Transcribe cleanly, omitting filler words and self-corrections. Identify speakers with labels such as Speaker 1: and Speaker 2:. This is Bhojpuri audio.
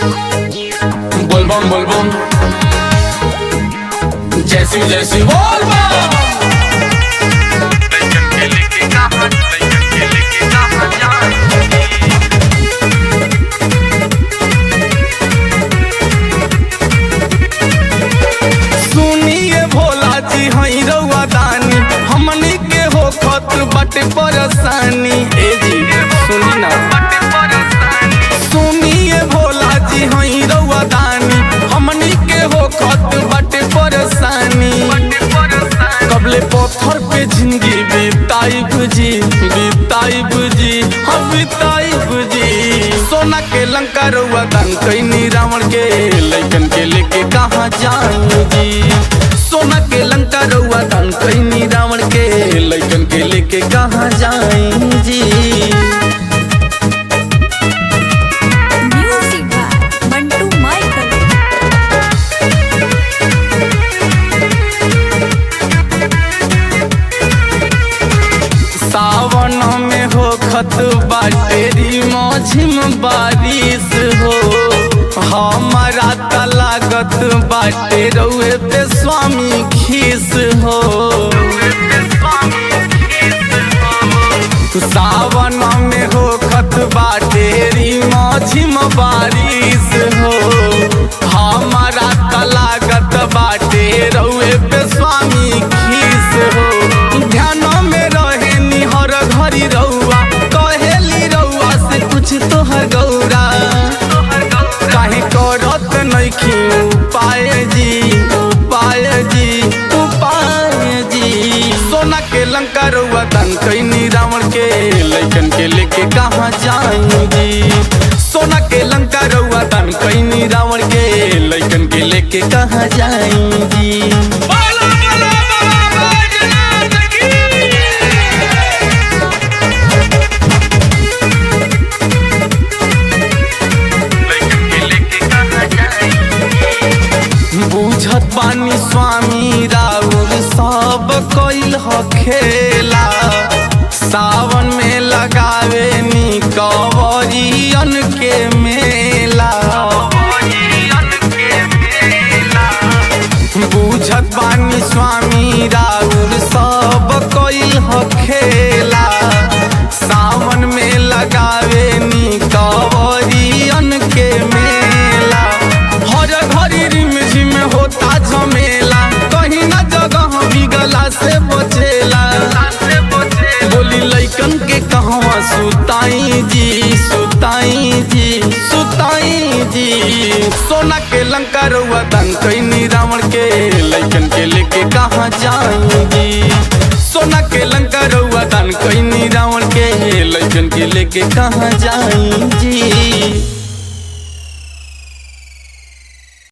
Speaker 1: बोलबम बोलबम जैसी जैसी बोलबम बटे परेशानी ए जी सुनी ना सुनिए भोला जी हई रउआ दानी हमनी के हो खत बटे परेशानी कबले पत्थर पे जिंदगी बिताइब जी हम बिताइब जी सोना के लंका रउआ दान कैनी रावण के लइकन के लेके कहाँ जाऊं जी सोना के लंका रउआ दान कैनी रावण के लइकन के लेके कहाँ जाएं जी।
Speaker 2: Music by Mantu Michael.
Speaker 1: Sawan में हो खत बाटेरी मौझिम बारिश हो हमारा तलागत बाटे रउए पे स्वामी खीस हो सावन में हो खत बाटेरी मौझिम बारिश हो हमारा तलागत बाटे रउए पे स्वामी खीस हो ध्यान में रहे निहर घरी रउआ कहेली रउआ से कुछ तोहर गौरा काहे करत नइखी उपाय जी सोना के लंका रउआ दान कैनी रावण के लइकन के लेके कहाँ जाऊं जी सोना के लंका रउआ दान कैनी रावण के लइकन के लेके कहाँ जाऊं जी। बुझत बानी स्वामी राउर सब कइल ह खेला सावन में लगावे नी कवरियन के मेला बुझत बानी स्वामी राउर सब कइल ह खेला सावन में लगावे नी कवरियन के मेला हर घड़ी रिम झिम होता झमेला कहीं ना जगह बिगला से बचेला बोली लइकन के कहवा सुताई जी सोना के लंका रउआ दान कैनी रावण के लइकन के लेके कहाँ जाऊं जी सोना के लंका रउआ दान कैनी रावण के लइकन के लेके कहाँ जाऊं जी।